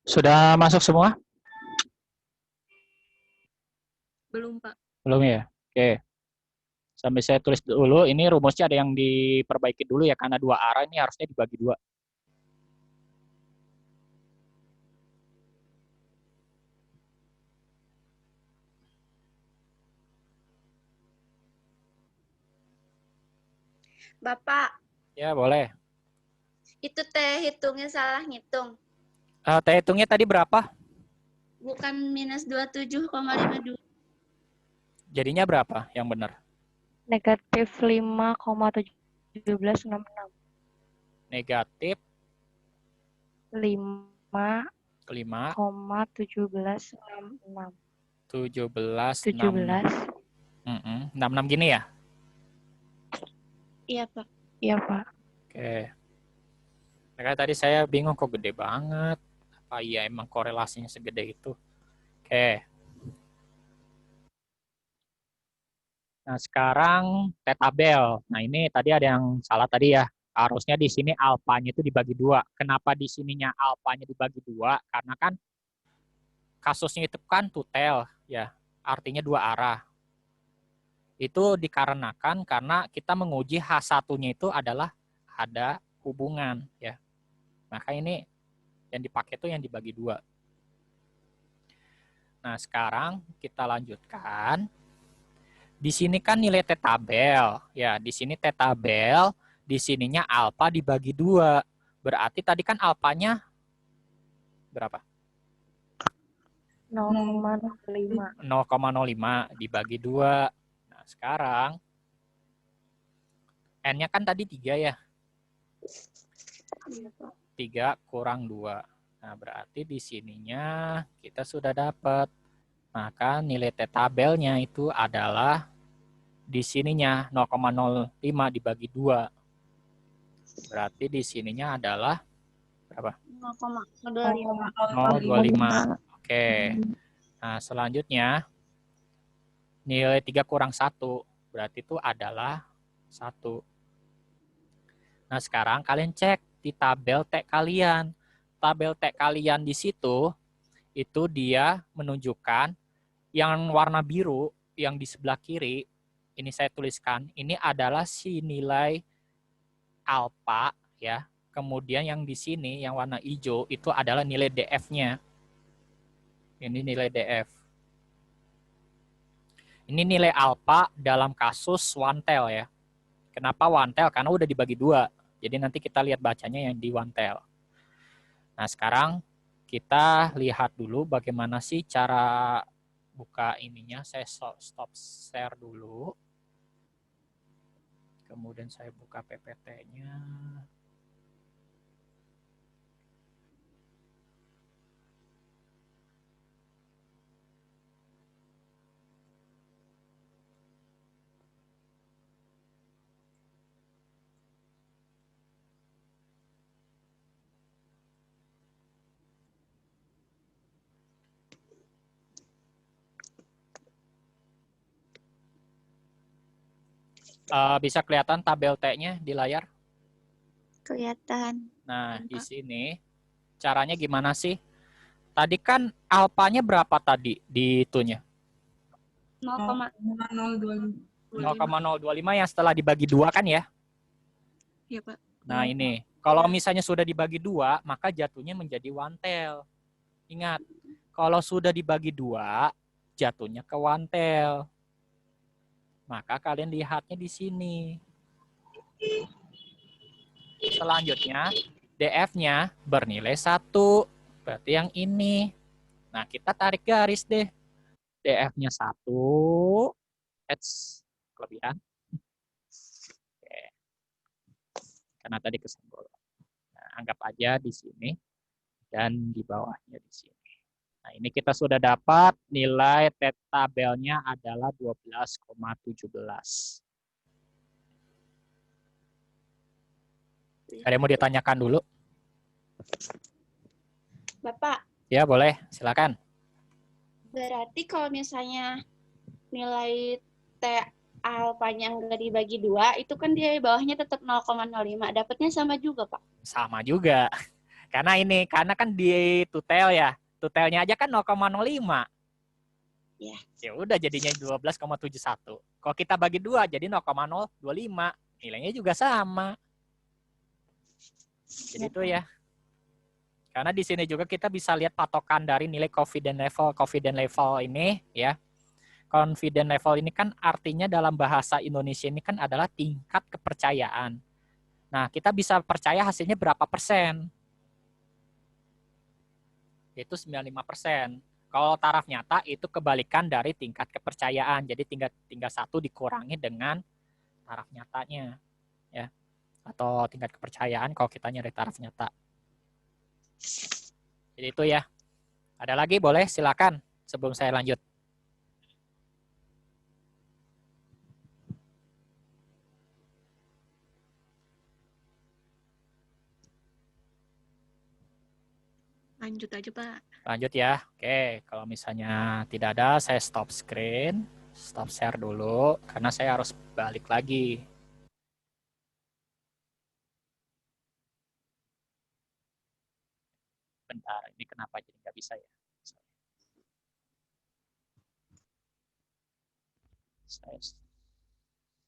Sudah masuk semua? Belum, Pak. Belum ya? Oke. Sambil saya tulis dulu, ini rumusnya ada yang diperbaiki dulu ya, karena dua arah ini harusnya dibagi dua. Bapak, Ya, boleh. itu teh hitungnya salah ngitung. Teh hitungnya tadi berapa? Bukan minus 27,52. Jadinya berapa yang benar? Negatif 5,1766. Negatif 5,1766. 5, 17, 17. 66 gini ya? Iya, Pak. Iya, Pak. Oke. Makanya tadi saya bingung kok gede banget. Apa iya emang korelasinya segede itu? Oke. Nah, sekarang T tabel. Nah, ini tadi ada yang salah tadi ya. Harusnya di sini alfanya itu dibagi dua. Kenapa di sininya alfanya dibagi dua? Karena kan kasusnya itu kan tutel, ya. Artinya dua arah. Itu dikarenakan karena kita menguji H1-nya itu adalah ada hubungan, ya. Maka ini yang dipakai itu yang dibagi dua. Nah, sekarang kita lanjutkan. Di sini kan nilai T tabel. Ya, di sini T tabel, di sininya alfa dibagi 2. Berarti tadi kan alfanya berapa? 0,05. 0,05 dibagi 2. Nah, sekarang N-nya kan tadi 3 ya. 3 kurang 2. Nah, berarti di sininya kita sudah dapat. Maka nilai T tabelnya itu adalah di sininya 0,05 dibagi 2. Berarti di sininya adalah berapa? 0,25. 0,25. Oke. Nah, selanjutnya nilai 3 kurang 1. Berarti itu adalah 1. Nah, sekarang kalian cek di tabel T kalian. Tabel T kalian di situ itu dia menunjukkan yang warna biru yang di sebelah kiri, ini saya tuliskan, ini adalah si nilai alfa ya. Kemudian yang di sini yang warna hijau itu adalah nilai DF-nya. Ini nilai DF. Ini nilai alfa dalam kasus one tail ya. Kenapa one tail? Karena udah dibagi 2. Jadi nanti kita lihat bacanya yang di one tail. Nah, sekarang kita lihat dulu bagaimana sih cara buka ininya. Saya stop share dulu. Kemudian saya buka PPT-nya. Bisa kelihatan tabel T-nya di layar? Kelihatan. Nah, di sini caranya gimana sih? Tadi kan alfanya berapa tadi di itunya? 0,025 yang setelah dibagi 2 kan ya? Iya, Pak. Nah, ini. Kalau misalnya sudah dibagi 2, maka jatuhnya menjadi one tail. Ingat, kalau sudah dibagi 2, jatuhnya ke one tail. Maka kalian lihatnya di sini. Selanjutnya, DF-nya bernilai 1. Berarti yang ini. Nah, kita tarik garis deh. DF-nya 1. Kelebihan. Oke. Karena tadi kesenggol. Nah, anggap aja di sini. Dan di bawahnya di sini. Nah, ini kita sudah dapat nilai T tabelnya adalah 12,17. Ada yang mau ditanyakan dulu? Bapak, Ya, boleh. Silakan. berarti kalau misalnya nilai T alfanya nggak dibagi 2, itu kan dia bawahnya tetap 0,05. Dapatnya sama juga, Pak. Sama juga. karena kan di tutel ya. Tutelnya aja kan 0,05. Ya. Ya udah jadinya 12,71. Kalau kita bagi 2 jadi 0,025. Nilainya juga sama. Jadi itu ya. Karena di sini juga kita bisa lihat patokan dari nilai confidence level. Confidence level ini ya. Confidence level ini kan artinya dalam bahasa Indonesia ini kan adalah tingkat kepercayaan. Nah, kita bisa percaya hasilnya berapa persen? Yaitu 95%. Kalau taraf nyata itu kebalikan dari tingkat kepercayaan. Jadi tinggal 1 dikurangi dengan taraf nyatanya. Ya. Atau tingkat kepercayaan kalau kita nyari taraf nyata. Jadi itu ya. Ada lagi boleh silakan sebelum saya lanjut. Lanjut aja, Pak. Lanjut ya. Oke, kalau misalnya tidak ada, saya stop screen, stop share dulu, karena saya harus balik lagi. Bentar, ini kenapa jadi nggak bisa ya?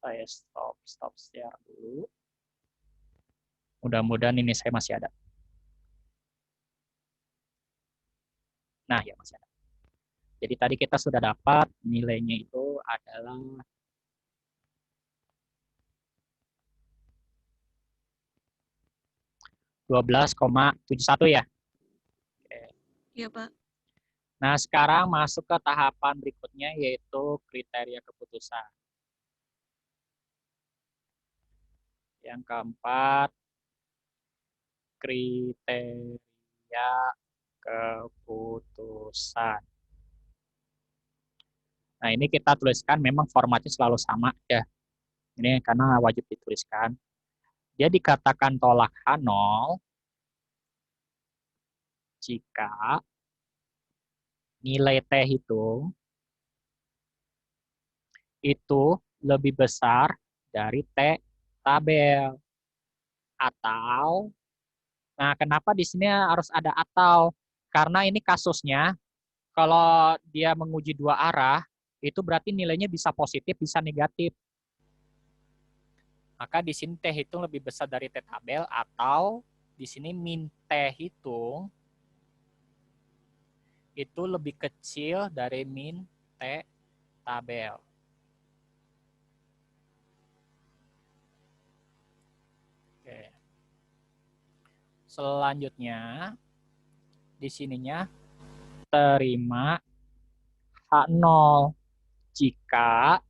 Saya stop share dulu. Mudah-mudahan ini saya masih ada. Nah, ya masih ada. Jadi tadi kita sudah dapat nilainya itu adalah 12,71 ya. Iya, Pak. Nah, sekarang masuk ke tahapan berikutnya yaitu kriteria keputusan. Yang keempat, kriteria keputusan. Nah, ini kita tuliskan memang formatnya selalu sama ya. Ini karena wajib dituliskan. Dia dikatakan tolak H0 jika nilai T hitung itu lebih besar dari T tabel. Atau, nah kenapa di sini harus ada atau? Karena ini kasusnya, kalau dia menguji dua arah, itu berarti nilainya bisa positif, bisa negatif. Maka di sini T hitung lebih besar dari T tabel, atau di sini min T hitung itu lebih kecil dari min T tabel. Oke. Selanjutnya, di sininya terima H0 jika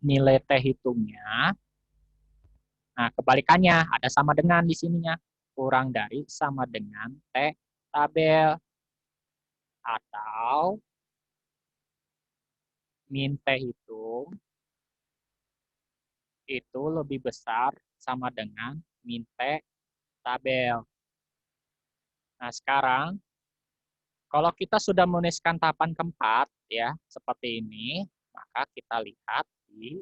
nilai T hitungnya, nah kebalikannya ada sama dengan di sininya, kurang dari sama dengan T tabel, atau min T hitung itu lebih besar sama dengan min T tabel. Nah sekarang, kalau kita sudah menuliskan tahapan keempat, ya seperti ini, maka kita lihat di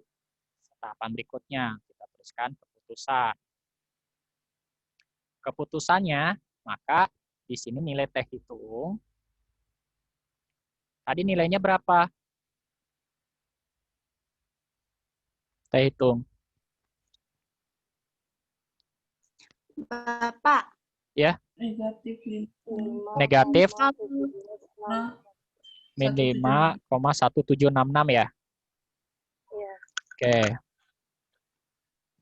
tahapan berikutnya. Kita tuliskan keputusan. Keputusannya, maka di sini nilai T hitung. Tadi nilainya berapa? T hitung. Bapak. Ya. Negatif 5. Negatif Nah, min 5,1766 ya. Iya. Oke.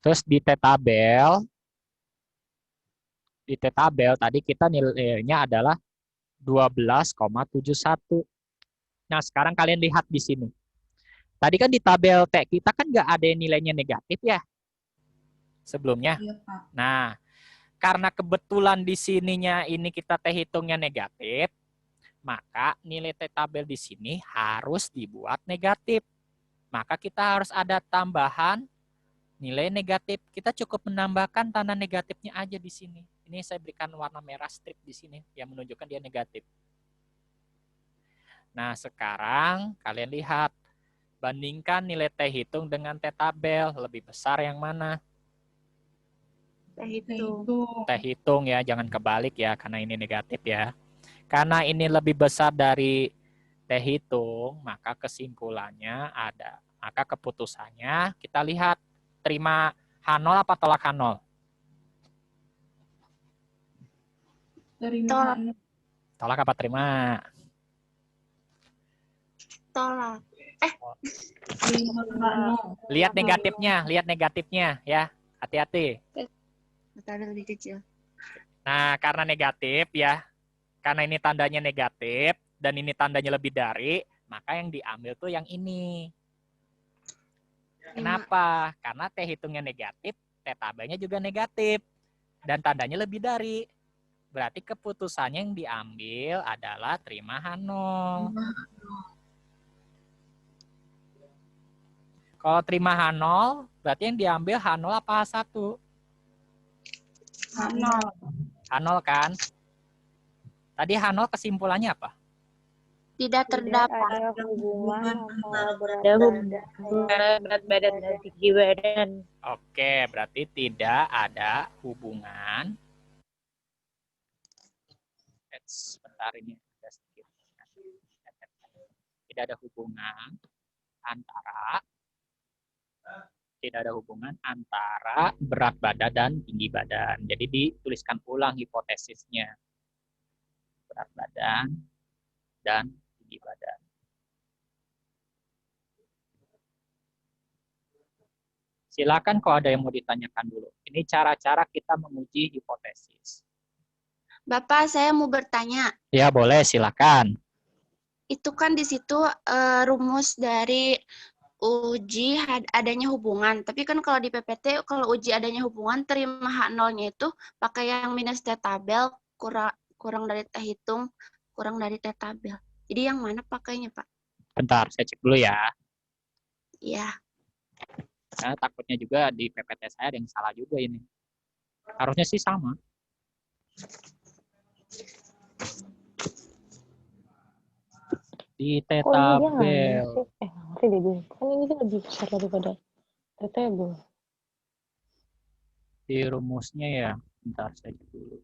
Terus di T tabel tadi kita nilainya adalah 12,71. Nah, sekarang kalian lihat di sini. Tadi kan di tabel T kita kan nggak ada nilainya negatif ya sebelumnya. iya, Pak. Nah, karena kebetulan di sininya ini kita T hitungnya negatif, maka nilai T tabel di sini harus dibuat negatif. Maka kita harus ada tambahan nilai negatif. Kita cukup menambahkan tanda negatifnya aja di sini. Ini saya berikan warna merah strip di sini yang menunjukkan dia negatif. Nah, sekarang kalian lihat. Bandingkan nilai T hitung dengan T tabel. Lebih besar yang mana? Teh hitung. Hitung. Teh hitung ya, jangan kebalik ya, karena ini negatif ya. Karena ini lebih besar dari teh hitung, maka kesimpulannya ada. Maka keputusannya kita lihat terima H0 apa tolak H0? Terima. Tolak apa terima? Tolak. Terima H0. Lihat negatifnya ya. Hati-hati. Ada lebih kecil. Nah, karena negatif ya, karena ini tandanya negatif dan ini tandanya lebih dari, maka yang diambil tuh yang ini. Kenapa? Karena teh hitungnya negatif, teh tabelnya juga negatif dan tandanya lebih dari. Berarti keputusannya yang diambil adalah terima H0. Kalau terima H0, berarti yang diambil H0 apa H1? H0. H0 kan? Tadi H0 kesimpulannya apa? Tidak terdapat. Ada hubungan antara berat badan dan tinggi badan. Oke, berarti tidak ada hubungan. Sebentar ini ada sedikit. Tidak ada hubungan antara berat badan dan tinggi badan. Jadi dituliskan ulang hipotesisnya. Berat badan dan tinggi badan. Silakan kalau ada yang mau ditanyakan dulu. Ini cara-cara kita menguji hipotesis. Bapak, saya mau bertanya. Ya, boleh, silakan. Itu kan di situ rumus dari uji adanya hubungan. Tapi kan kalau di PPT, kalau uji adanya hubungan, terima H0-nya itu pakai yang minus T tabel, kurang dari T hitung, kurang dari T tabel. Jadi yang mana pakainya, Pak? Bentar, saya cek dulu ya. Iya. Karena takutnya juga di PPT saya ada yang salah juga ini. Harusnya sih sama. Di T Kok ini dia nggak tabel. sih? Ngerti deh gue. Kan ini kan lebih besar daripada table. Di rumusnya ya. Bentar, saya cek dulu.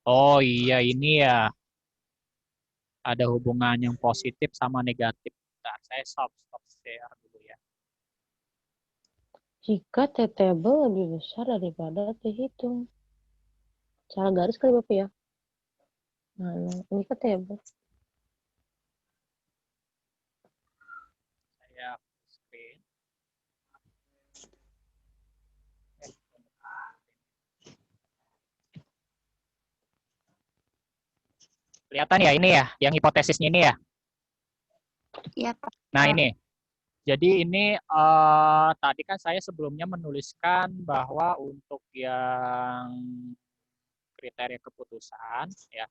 Oh iya, ini ya. Ada hubungan yang positif sama negatif. Bentar, saya stop share dulu ya. Jika table lebih besar daripada hitung. Cara garis kali Bapak ya? Nah, ini kan table. Saya screen. Kelihatan ya ini ya, yang hipotesisnya ini ya. Iya, Pak. Nah ini, jadi ini tadi kan saya sebelumnya menuliskan bahwa untuk yang kriteria keputusan ya.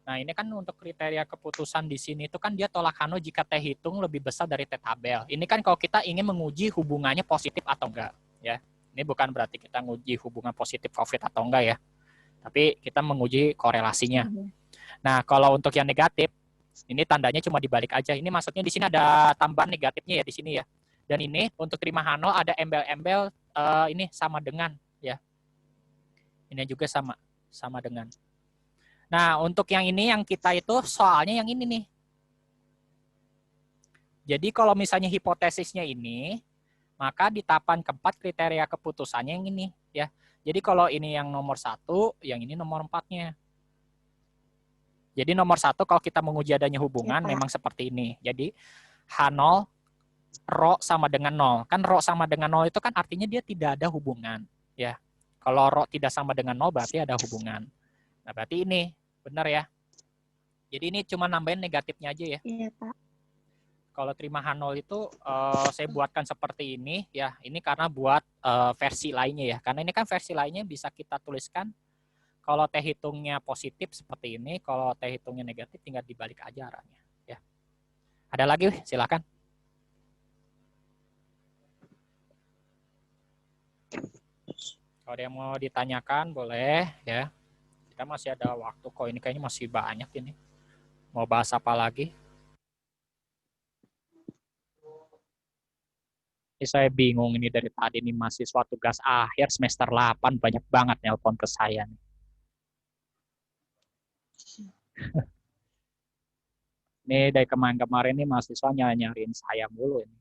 Nah ini kan untuk kriteria keputusan di sini itu kan dia tolak H0 jika T hitung lebih besar dari T tabel. Ini kan kalau kita ingin menguji hubungannya positif atau enggak ya. Ini bukan berarti kita menguji hubungan positif COVID atau enggak ya. Tapi kita menguji korelasinya. Nah, kalau untuk yang negatif, ini tandanya cuma dibalik aja. Ini maksudnya di sini ada tambahan negatifnya ya di sini ya. Dan ini untuk terima H0 ada embel-embel ini sama dengan ya. Ini juga sama dengan. Nah, untuk yang ini yang kita itu soalnya yang ini nih. Jadi kalau misalnya hipotesisnya ini, maka di tahapan keempat kriteria keputusannya yang ini ya. Jadi kalau ini yang nomor 1, yang ini nomor 4-nya. Jadi nomor 1 kalau kita menguji adanya hubungan Ya, memang seperti ini. Jadi H0 rho sama dengan 0. Kan rho sama dengan 0 itu kan artinya dia tidak ada hubungan. Ya. Kalau rho tidak sama dengan 0 berarti ada hubungan. Nah berarti ini benar ya. Jadi ini cuma nambahin negatifnya aja ya. Iya, Pak. Kalau terima H0 itu saya buatkan seperti ini ya. Ini karena buat versi lainnya ya. Karena ini kan versi lainnya bisa kita tuliskan. Kalau T hitungnya positif seperti ini, kalau T hitungnya negatif tinggal dibalik aja arahnya. Ya. Ada lagi? Silakan. Kalau ada yang mau ditanyakan boleh ya. Kita masih ada waktu kok, ini kayaknya masih banyak ini. Mau bahas apa lagi? Ini saya bingung ini dari tadi nih mahasiswa tugas akhir semester 8 banyak banget nelpon ke saya nih. Ini dari kemarin-kemarin nih mahasiswa nyariin saya mulu ini.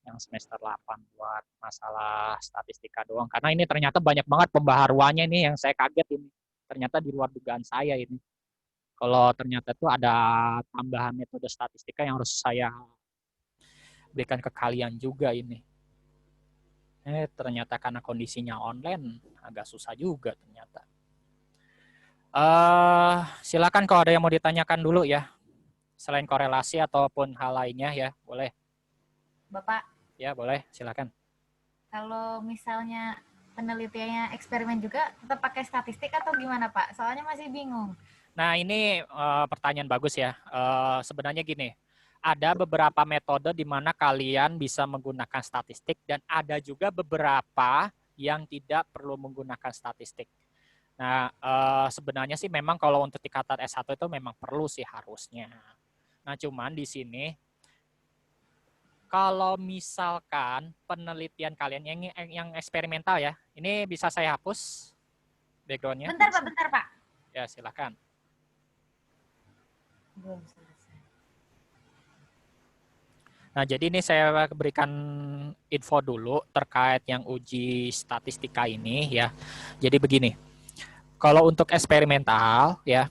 Yang semester 8 buat masalah statistika doang. Karena ini ternyata banyak banget pembaharuannya ini yang saya kaget ini. Ternyata di luar dugaan saya ini. Kalau ternyata itu ada tambahan metode statistika yang harus saya berikan ke kalian juga ini. Ternyata karena kondisinya online agak susah juga ternyata. Silakan kalau ada yang mau ditanyakan dulu ya. Selain korelasi ataupun hal lainnya ya, boleh. Bapak, Ya, boleh, silakan. kalau misalnya penelitiannya eksperimen juga tetap pakai statistik atau gimana, Pak? Soalnya masih bingung. Nah, ini pertanyaan bagus ya. Sebenarnya gini, ada beberapa metode di mana kalian bisa menggunakan statistik dan ada juga beberapa yang tidak perlu menggunakan statistik. Nah, sebenarnya sih memang kalau untuk tingkatan S1 itu memang perlu sih harusnya. Nah, cuman di sini kalau misalkan penelitian kalian yang eksperimental ya, ini bisa saya hapus background-nya? Bentar, Pak. Ya, silakan. Belum selesai. Nah, jadi ini saya berikan info dulu terkait yang uji statistika ini ya. Jadi begini, kalau untuk eksperimental ya,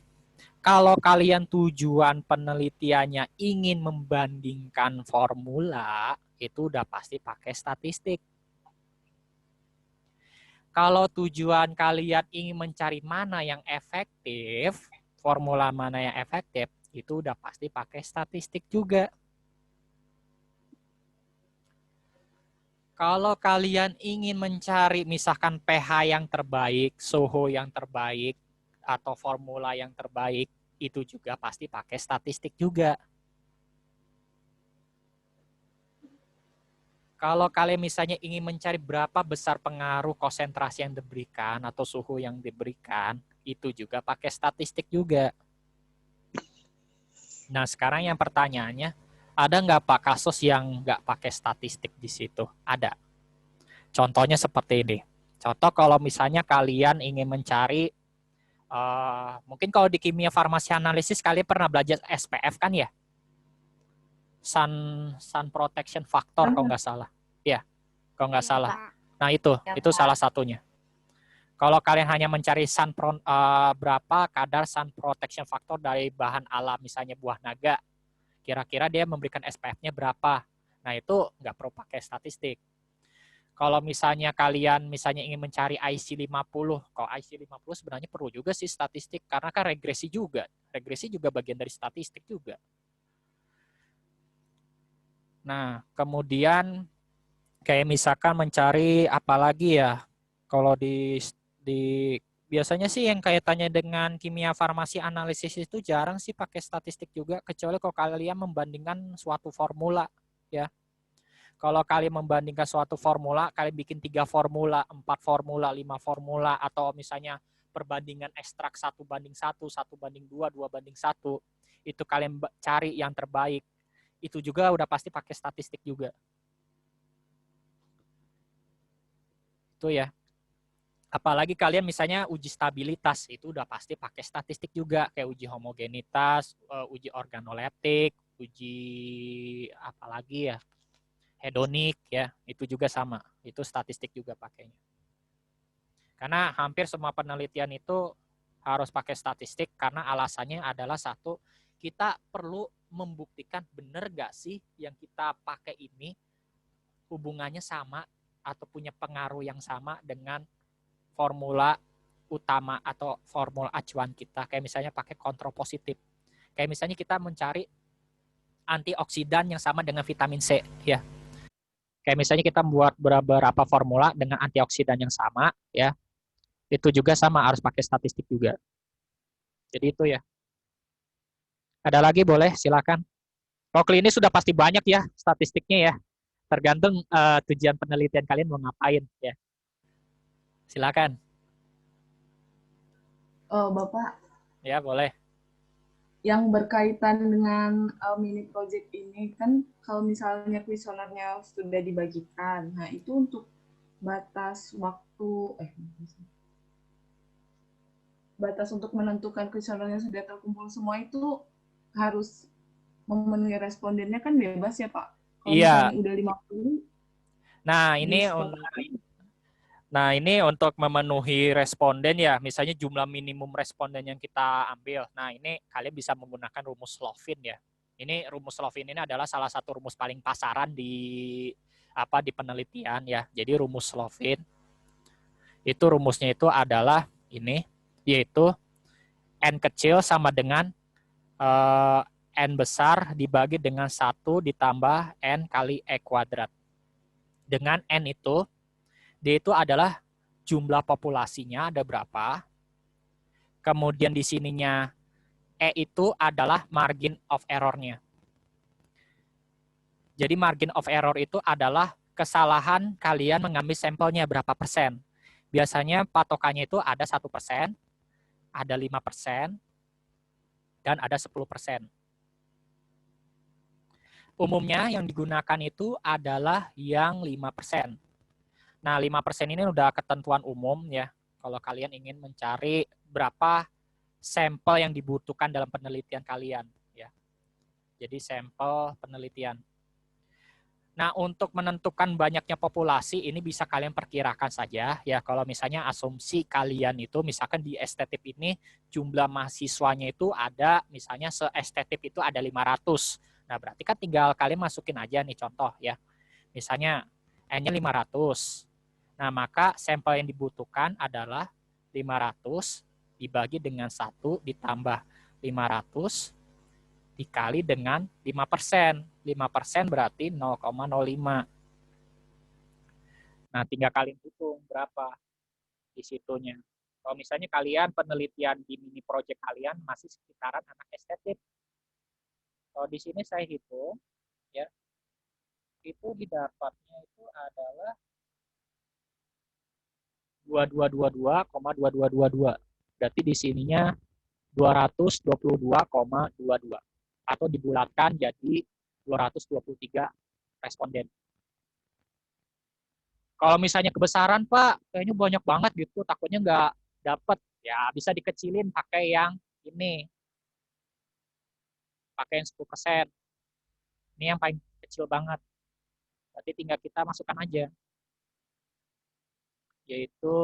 kalau kalian tujuan penelitiannya ingin membandingkan formula, itu udah pasti pakai statistik. Kalau tujuan kalian ingin mencari mana yang efektif, formula mana yang efektif, itu udah pasti pakai statistik juga. Kalau kalian ingin mencari misalkan pH yang terbaik, suhu yang terbaik, atau formula yang terbaik, itu juga pasti pakai statistik juga. Kalau kalian misalnya ingin mencari berapa besar pengaruh konsentrasi yang diberikan atau suhu yang diberikan, itu juga pakai statistik juga. Nah, sekarang yang pertanyaannya, ada nggak Pak kasus yang nggak pakai statistik di situ? Ada. Contohnya seperti ini. Contoh kalau misalnya kalian ingin mencari, mungkin kalau di kimia farmasi analisis kalian pernah belajar SPF kan ya? Sun protection factor kalau nggak salah. Ya, kalau nggak salah. Nah itu salah satunya. Kalau kalian hanya mencari berapa kadar sun protection factor dari bahan alam, misalnya buah naga, kira-kira dia memberikan SPF-nya berapa? Nah itu nggak perlu pakai statistik. Kalau misalnya kalian ingin mencari IC50, kalau IC50 sebenarnya perlu juga sih statistik, karena kan regresi juga. Regresi juga bagian dari statistik juga. Nah, kemudian kayak misalkan mencari apa lagi ya, kalau di biasanya sih yang kaitannya dengan kimia farmasi analisis itu jarang sih pakai statistik juga, kecuali kalau kalian membandingkan suatu formula ya. Kalau kalian membandingkan suatu formula, kalian bikin 3 formula, 4 formula, 5 formula, atau misalnya perbandingan ekstrak 1:1, 1:2, 2:1, itu kalian cari yang terbaik. Itu juga udah pasti pakai statistik juga. Itu ya. Apalagi kalian misalnya uji stabilitas, itu udah pasti pakai statistik juga, kayak uji homogenitas, uji organoleptik, uji apalagi ya, hedonik ya, itu juga sama, itu statistik juga pakainya. Karena hampir semua penelitian itu harus pakai statistik karena alasannya adalah satu, kita perlu membuktikan benar nggak sih yang kita pakai ini hubungannya sama atau punya pengaruh yang sama dengan formula utama atau formula acuan kita, kayak misalnya pakai kontrol positif. Kayak misalnya kita mencari antioksidan yang sama dengan vitamin C ya. Kayak misalnya kita membuat beberapa formula dengan antioksidan yang sama, ya, itu juga sama, harus pakai statistik juga. Jadi itu ya. Ada lagi boleh, silakan. Kalau klinis sudah pasti banyak ya statistiknya ya. Tergantung tujuan penelitian kalian mau ngapain ya. Silakan. Oh, Bapak, Ya boleh. yang berkaitan dengan mini project ini kan kalau misalnya kuesionernya sudah dibagikan, nah itu untuk batas waktu batas untuk menentukan kuesionernya sudah terkumpul semua itu harus memenuhi respondennya kan bebas ya Pak. Kalau Iya. misalnya udah 50. Nah, ini untuk memenuhi responden ya, misalnya jumlah minimum responden yang kita ambil. Nah, ini kalian bisa menggunakan rumus Slovin ya. Ini rumus Slovin ini adalah salah satu rumus paling pasaran di penelitian ya. Jadi rumus Slovin itu rumusnya itu adalah ini, yaitu n kecil sama dengan n besar dibagi dengan 1 ditambah n kali e kuadrat. Dengan n itu, D itu adalah jumlah populasinya ada berapa. Kemudian di sininya E itu adalah margin of error-nya. Jadi margin of error itu adalah kesalahan kalian mengambil sampelnya berapa persen. Biasanya patokannya itu ada 1%, ada 5%, dan ada 10%. Umumnya yang digunakan itu adalah yang 5%. Nah, 5% ini udah ketentuan umum ya. Kalau kalian ingin mencari berapa sampel yang dibutuhkan dalam penelitian kalian ya. Jadi sampel penelitian. Nah, untuk menentukan banyaknya populasi ini bisa kalian perkirakan saja ya. Kalau misalnya asumsi kalian itu misalkan di estetik ini jumlah mahasiswanya itu ada misalnya se-estetik itu ada 500. Nah, berarti kan tinggal kalian masukin aja nih contoh ya. Misalnya N-nya 500. Nah, maka sampel yang dibutuhkan adalah 500 dibagi dengan 1 ditambah 500 dikali dengan 5%. 5% berarti 0,05. Nah, tinggal kalian hitung berapa di situnya. Kalau misalnya kalian penelitian di mini project kalian masih sekitaran anak estetik. Kalau di sini saya hitung, ya, itu didapatnya itu adalah 2222,2222. Berarti di sininya 222,22 atau dibulatkan jadi 223 responden. Kalau misalnya kebesaran Pak, kayaknya banyak banget gitu, takutnya nggak dapat, ya bisa dikecilin pakai yang ini, pakai yang 10%. Ini yang paling kecil banget. Berarti tinggal kita masukkan aja, yaitu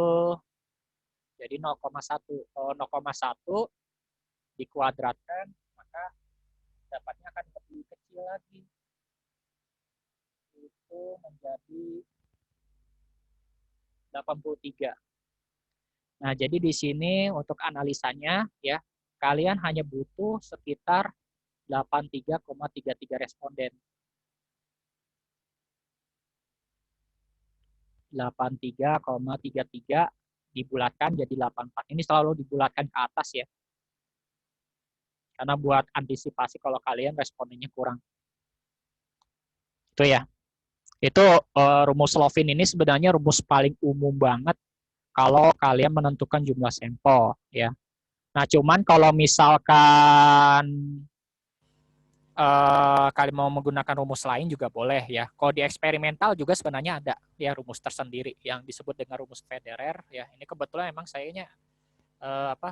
jadi 0,1. Kalau 0,1 dikuadratkan, maka dapatnya akan lebih kecil lagi. Itu menjadi 83. Nah, jadi di sini untuk analisanya ya, kalian hanya butuh sekitar 83,33 responden. 83,33 dibulatkan jadi 84. Ini selalu dibulatkan ke atas ya. Karena buat antisipasi kalau kalian respondennya kurang. Itu ya. Itu rumus Slovin ini sebenarnya rumus paling umum banget kalau kalian menentukan jumlah sampel ya. Nah, cuman kalau misalkan kalian mau menggunakan rumus lain juga boleh ya. Kalau di eksperimental juga sebenarnya ada ya rumus tersendiri yang disebut dengan rumus Federer ya. Ini kebetulan emang sayanya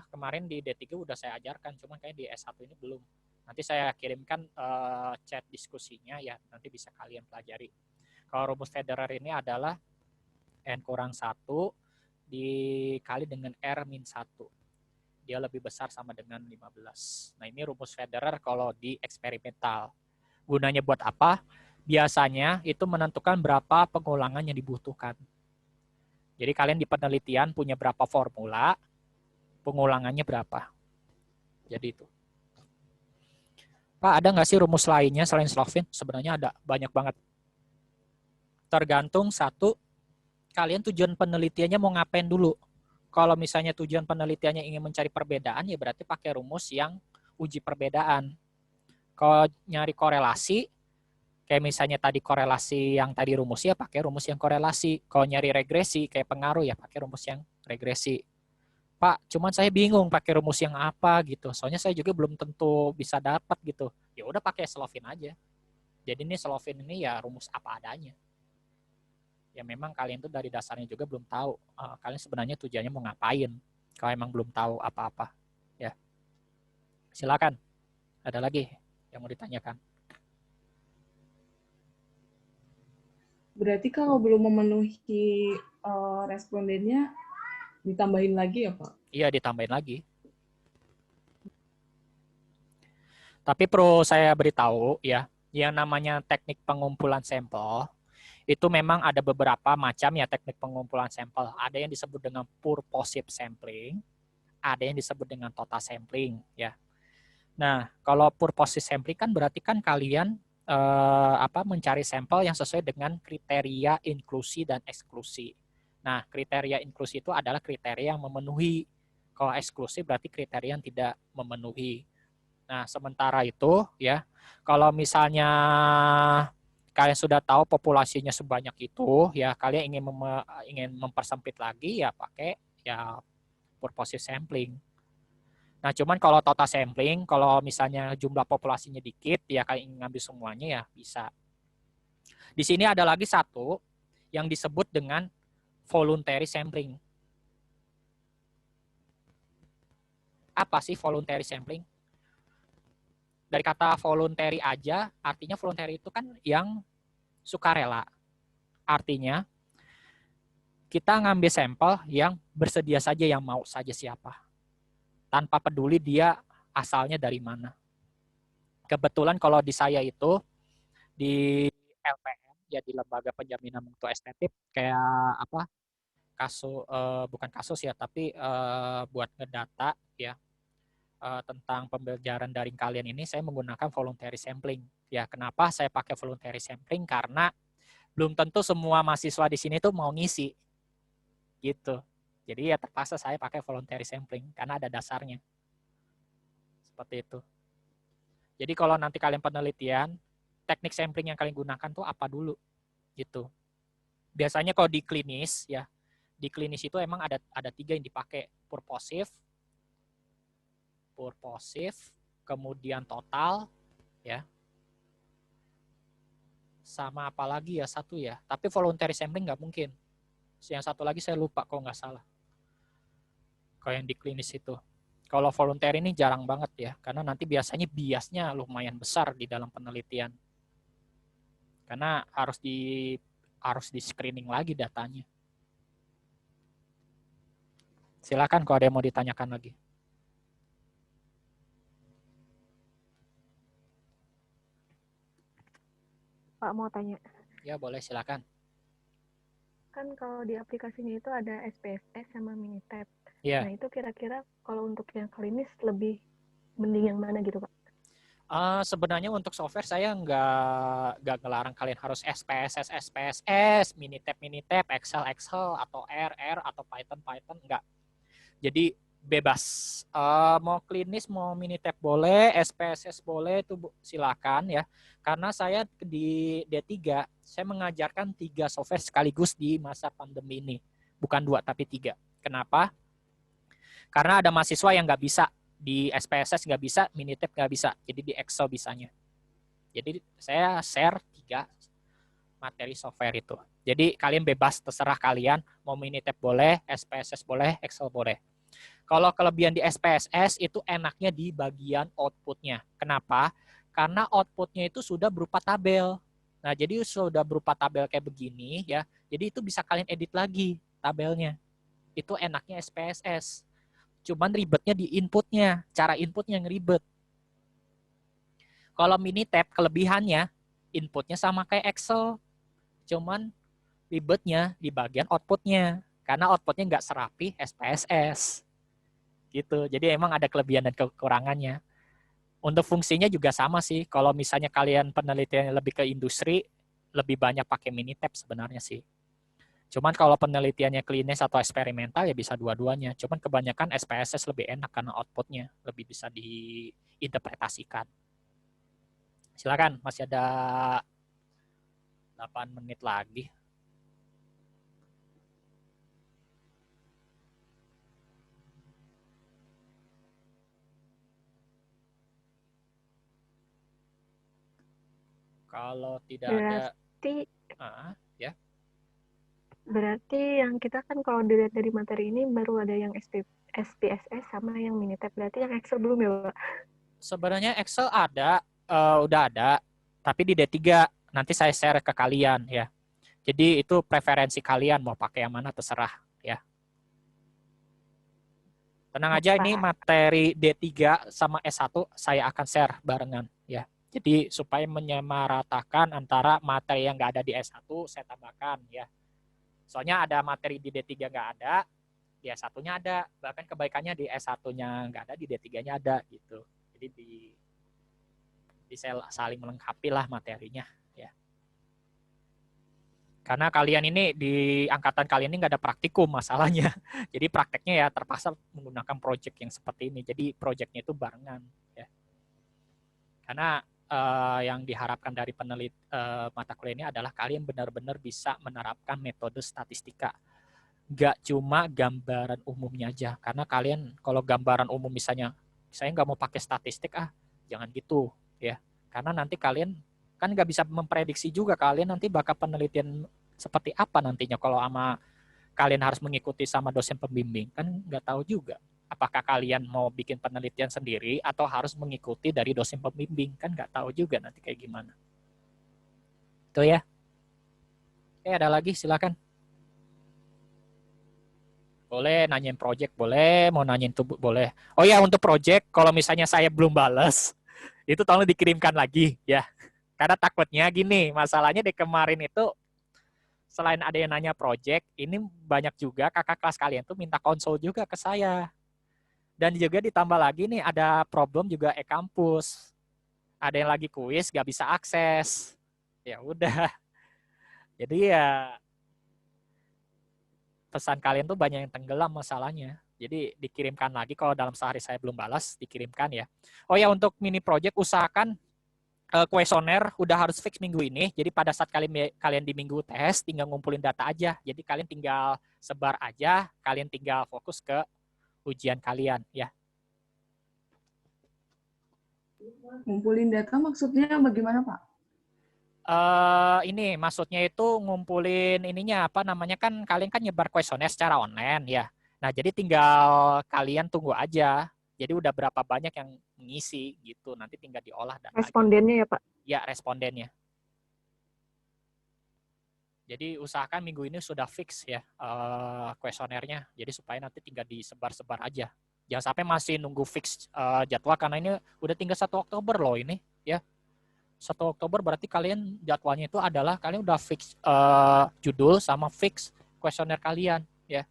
kemarin di D3 udah saya ajarkan, cuman kayak di S1 ini belum. Nanti saya kirimkan chat diskusinya ya, nanti bisa kalian pelajari. Kalau rumus Federer ini adalah N kurang 1 dikali dengan R min 1. Dia lebih besar sama dengan 15. Nah, ini rumus Federer kalau di eksperimental. Gunanya buat apa? Biasanya itu menentukan berapa pengulangan yang dibutuhkan. Jadi kalian di penelitian punya berapa formula, pengulangannya berapa. Jadi itu. Pak, ada nggak sih rumus lainnya selain Slovin? Sebenarnya ada, banyak banget. Tergantung satu, kalian tujuan penelitiannya mau ngapain dulu. Kalau misalnya tujuan penelitiannya ingin mencari perbedaan, ya berarti pakai rumus yang uji perbedaan. Kalau nyari korelasi, kayak misalnya tadi korelasi yang tadi rumus, ya pakai rumus yang korelasi. Kalau nyari regresi, kayak pengaruh, ya pakai rumus yang regresi. Pak, cuman saya bingung pakai rumus yang apa gitu. Soalnya saya juga belum tentu bisa dapat gitu. Ya udah pakai Slovin aja. Jadi ini Slovin ini ya rumus apa adanya. Ya memang kalian tuh dari dasarnya juga belum tahu kalian sebenarnya tujuannya mau ngapain. Kalau emang belum tahu apa-apa. Ya. Silakan. Ada lagi yang mau ditanyakan? Berarti kalau belum memenuhi respondennya, ditambahin lagi ya, Pak? Iya, ditambahin lagi. Tapi perlu saya beritahu ya, yang namanya teknik pengumpulan sampel, itu memang ada beberapa macam ya teknik pengumpulan sampel. Ada yang disebut dengan purposive sampling, ada yang disebut dengan total sampling ya. Nah, kalau purposive sampling kan berarti kan kalian mencari sampel yang sesuai dengan kriteria inklusi dan eksklusi. Nah, kriteria inklusi itu adalah kriteria yang memenuhi. Kalau eksklusi berarti kriteria yang tidak memenuhi. Nah, sementara itu ya, kalau misalnya kalian sudah tahu populasinya sebanyak itu, ya kalian ingin mempersempit lagi ya pakai ya purposive sampling. Nah, cuman kalau total sampling, kalau misalnya jumlah populasinya dikit, ya kalian ingin ngambil semuanya ya bisa. Di sini ada lagi satu yang disebut dengan voluntary sampling. Apa sih voluntary sampling? Dari kata voluntary aja, artinya voluntary itu kan yang sukarela. Artinya, kita ngambil sampel yang bersedia saja, yang mau saja siapa. Tanpa peduli dia asalnya dari mana. Kebetulan kalau di saya itu, di LPM, ya di Lembaga Penjaminan Mutu Estetik, kayak apa, bukan kasus ya, tapi buat ngedata ya, tentang pembelajaran daring kalian ini, saya menggunakan voluntary sampling. Ya, kenapa saya pakai voluntary sampling? Karena belum tentu semua mahasiswa di sini tuh mau ngisi. Gitu. Jadi ya terpaksa saya pakai voluntary sampling karena ada dasarnya. Seperti itu. Jadi kalau nanti kalian penelitian, teknik sampling yang kalian gunakan tuh apa dulu? Gitu. Biasanya kalau di klinis ya, di klinis itu emang ada 3 yang dipakai, purposive, kemudian total ya. Sama apa lagi ya, satu ya. Tapi voluntary sampling nggak mungkin. Yang satu lagi saya lupa kalau nggak salah. Kalau yang di klinis itu. Kalau voluntary ini jarang banget ya, karena nanti biasanya biasnya lumayan besar di dalam penelitian. Karena harus di screening lagi datanya. Silakan kalau ada yang mau ditanyakan lagi. Pak mau tanya. Ya boleh, silakan. Kan kalau di aplikasinya itu ada SPSS sama Minitab. Ya. Nah itu kira-kira kalau untuk yang klinis lebih mending yang mana gitu Pak? Sebenarnya untuk software saya nggak ngelarang kalian harus SPSS, Minitab, Excel, atau R, atau Python, nggak. Jadi bebas. Mau klinis, mau Minitab boleh, SPSS boleh, itu silakan ya. Karena saya di D3, saya mengajarkan 3 software sekaligus di masa pandemi ini. Bukan 2, tapi 3. Kenapa? Karena ada mahasiswa yang nggak bisa. Di SPSS nggak bisa, Minitab nggak bisa. Jadi di Excel bisanya. Jadi saya share 3 materi software itu. Jadi kalian bebas, terserah kalian. Mau Minitab boleh, SPSS boleh, Excel boleh. Kalau kelebihan di SPSS itu enaknya di bagian outputnya. Kenapa? Karena outputnya itu sudah berupa tabel. Nah, jadi sudah berupa tabel kayak begini ya. Jadi itu bisa kalian edit lagi tabelnya. Itu enaknya SPSS. Cuman ribetnya di inputnya. Cara inputnya yang ribet. Kalau Minitab kelebihannya inputnya sama kayak Excel. Cuman ribetnya di bagian outputnya. Karena outputnya nggak serapi SPSS. Gitu. Jadi emang ada kelebihan dan kekurangannya. Untuk fungsinya juga sama sih. Kalau misalnya kalian penelitiannya lebih ke industri, lebih banyak pakai Minitab sebenarnya sih. Cuman kalau penelitiannya klinis atau eksperimental ya bisa dua-duanya. Cuman kebanyakan SPSS lebih enak karena outputnya lebih bisa diinterpretasikan. Silakan, masih ada 8 menit lagi. Kalau tidak ada, ya. Berarti yang kita kan kalau dilihat dari materi ini baru ada yang SPSS sama yang Minitab. Berarti yang Excel belum ya, Pak? Sebenarnya Excel ada, udah ada, tapi di D3 nanti saya share ke kalian ya. Jadi itu preferensi kalian mau pakai yang mana terserah ya. Tenang aja, ini materi D3 sama S1 saya akan share barengan ya. Jadi supaya menyamaratakan antara materi yang nggak ada di S1 saya tambahkan ya. Soalnya ada materi di D3 nggak ada, di S1-nya ada. Bahkan kebaikannya di S1-nya nggak ada, di D3-nya ada gitu. Jadi di saling melengkapi lah materinya ya. Karena kalian ini di angkatan kalian ini nggak ada praktikum masalahnya. Jadi prakteknya ya terpaksa menggunakan project yang seperti ini. Jadi projectnya itu barengan ya. Karena yang diharapkan dari mata kuliah ini adalah kalian benar-benar bisa menerapkan metode statistika. Nggak cuma gambaran umumnya aja. Karena kalian kalau gambaran umum misalnya, saya nggak mau pakai statistik, jangan gitu ya. Karena nanti kalian kan nggak bisa memprediksi juga kalian nanti bakal penelitian seperti apa nantinya kalau sama kalian harus mengikuti sama dosen pembimbing. Kan nggak tahu juga. Apakah kalian mau bikin penelitian sendiri atau harus mengikuti dari dosen pembimbing? Kan nggak tahu juga nanti kayak gimana. Itu ya. Ada lagi, silakan. Boleh nanyain project, boleh. Mau nanyain tubuh, boleh. Oh ya, untuk project, kalau misalnya saya belum balas, itu tolong dikirimkan lagi ya. Karena takutnya gini, masalahnya di kemarin itu, selain ada yang nanya project, ini banyak juga kakak kelas kalian tuh minta konsul juga ke saya. Dan juga ditambah lagi nih ada problem juga e-kampus. Ada yang lagi kuis gak bisa akses. Ya udah. Jadi ya pesan kalian tuh banyak yang tenggelam masalahnya. Jadi dikirimkan lagi kalau dalam sehari saya belum balas, dikirimkan ya. Oh ya, untuk mini project usahakan kuesioner udah harus fix minggu ini. Jadi pada saat kalian di minggu tes tinggal ngumpulin data aja. Jadi kalian tinggal sebar aja, kalian tinggal fokus ke ujian kalian ya. Ngumpulin data maksudnya bagaimana, Pak? Ini maksudnya itu ngumpulin ininya apa namanya, kan kalian kan nyebar kuesioner secara online ya. Nah, jadi tinggal kalian tunggu aja. Jadi udah berapa banyak yang mengisi gitu. Nanti tinggal diolah datanya. Respondennya ya, Pak? Ya, respondennya. Jadi usahakan minggu ini sudah fix ya kuesionernya. Jadi supaya nanti tinggal disebar-sebar aja. Jangan sampai masih nunggu fix jadwal karena ini udah tinggal 1 Oktober loh ini ya. 1 Oktober berarti kalian jadwalnya itu adalah kalian udah fix judul sama fix kuesioner kalian ya.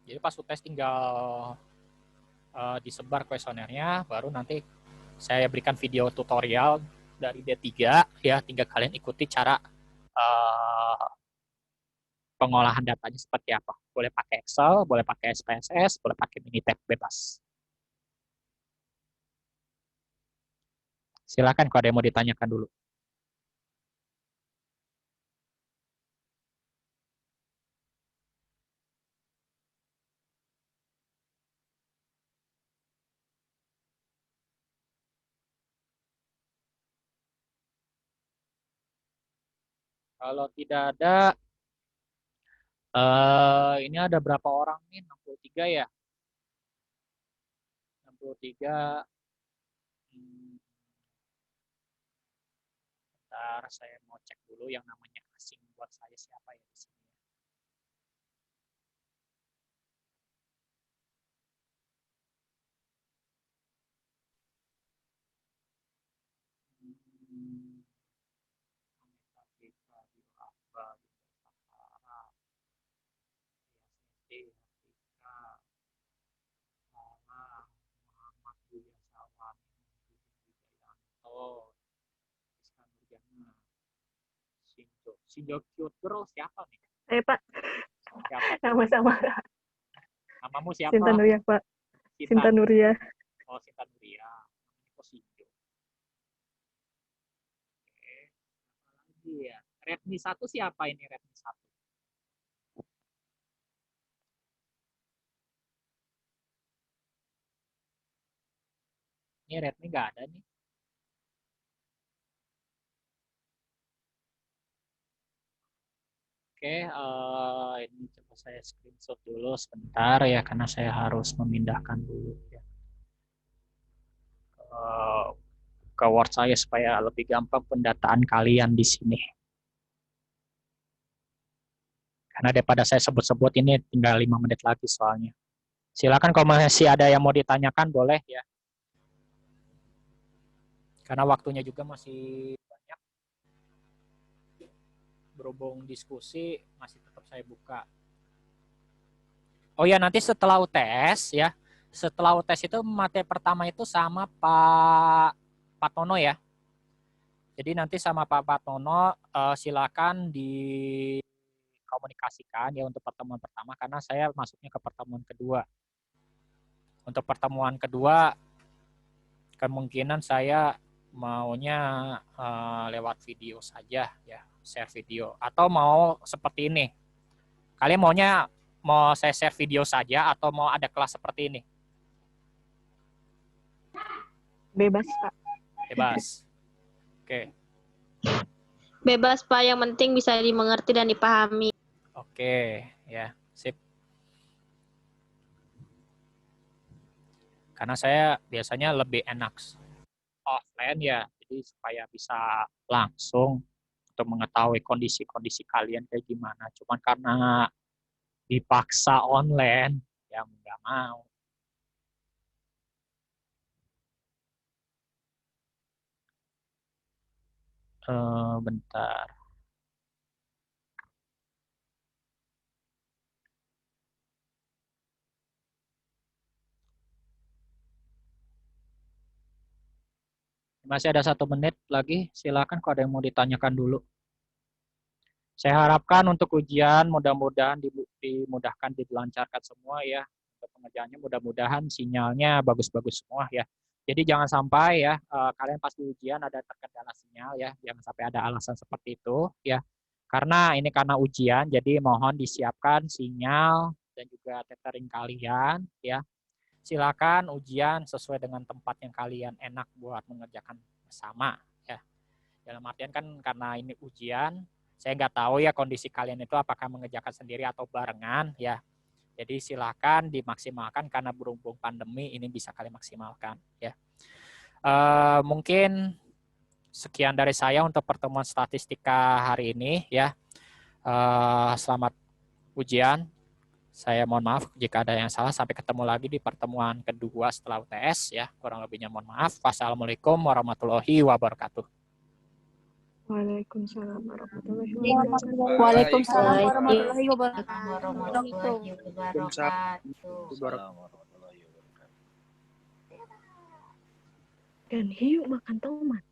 Jadi pas UTS tinggal disebar kuesionernya, baru nanti saya berikan video tutorial dari D3 ya, tinggal kalian ikuti cara pengolahan datanya seperti apa. Boleh pakai Excel, boleh pakai SPSS, boleh pakai Minitab, bebas. Silakan kalau ada yang mau ditanyakan dulu. Kalau tidak ada, ini ada berapa orang nih? 63 ya? 63. Bentar, saya mau cek dulu yang namanya asing buat saya siapa ya di sini. Sinjo Cute Girl siapa nih? Pak. Siapa? Nama sama. Namamu siapa? Sinta Nuria, Pak. Sinta Nuria. Oh, Sinta Nuria. Oh, Sinjo. Oke. Apa lagi ya? Redmi 1 siapa ini Redmi 1? Ini Redmi nggak ada nih. Oke, ini coba saya screenshot dulu sebentar ya, karena saya harus memindahkan dulu ya ke Word saya supaya lebih gampang pendataan kalian di sini. Karena daripada saya sebut-sebut ini tinggal 5 menit lagi soalnya. Silakan kalau masih ada yang mau ditanyakan boleh ya. Karena waktunya juga masih banyak. Berhubung diskusi masih tetap saya buka. Oh ya, nanti setelah UTS ya. Setelah UTS itu materi pertama itu sama Pak Tono ya. Jadi nanti sama Pak Tono silakan dikomunikasikan ya untuk pertemuan pertama karena saya masuknya ke pertemuan kedua. Untuk pertemuan kedua kemungkinan saya maunya lewat video saja ya, share video atau mau seperti ini. Kalian maunya mau saya share video saja atau mau ada kelas seperti ini? Bebas, Pak. Bebas. Oke. Bebas, Pak. Yang penting bisa dimengerti dan dipahami. Oke, ya, sip. Karena saya biasanya lebih enak offline ya, jadi supaya bisa langsung untuk mengetahui kondisi-kondisi kalian kayak gimana. Cuman karena dipaksa online, ya nggak mau. Bentar. Masih ada 1 menit lagi, silakan kalau ada yang mau ditanyakan dulu. Saya harapkan untuk ujian mudah-mudahan dimudahkan, dilancarkan semua ya. Untuk pengerjaannya mudah-mudahan sinyalnya bagus-bagus semua ya. Jadi jangan sampai ya kalian pasti ujian ada terkendala sinyal ya, jangan sampai ada alasan seperti itu ya. Karena ini karena ujian, jadi mohon disiapkan sinyal dan juga tethering kalian ya. Silakan ujian sesuai dengan tempat yang kalian enak buat mengerjakan bersama ya. Dalam artian kan karena ini ujian, saya nggak tahu ya kondisi kalian itu apakah mengerjakan sendiri atau barengan ya. Jadi silakan dimaksimalkan karena berhubung pandemi ini bisa kalian maksimalkan ya. Mungkin sekian dari saya untuk pertemuan statistika hari ini ya. Selamat ujian. Saya mohon maaf jika ada yang salah. Sampai ketemu lagi di pertemuan kedua setelah UTS ya. Kurang lebihnya mohon maaf. Wassalamualaikum warahmatullahi wabarakatuh. Waalaikumsalam warahmatullahi wabarakatuh. Waalaikumsalam warahmatullahi wabarakatuh. wabarakatuh. Dan hiu makan tomat.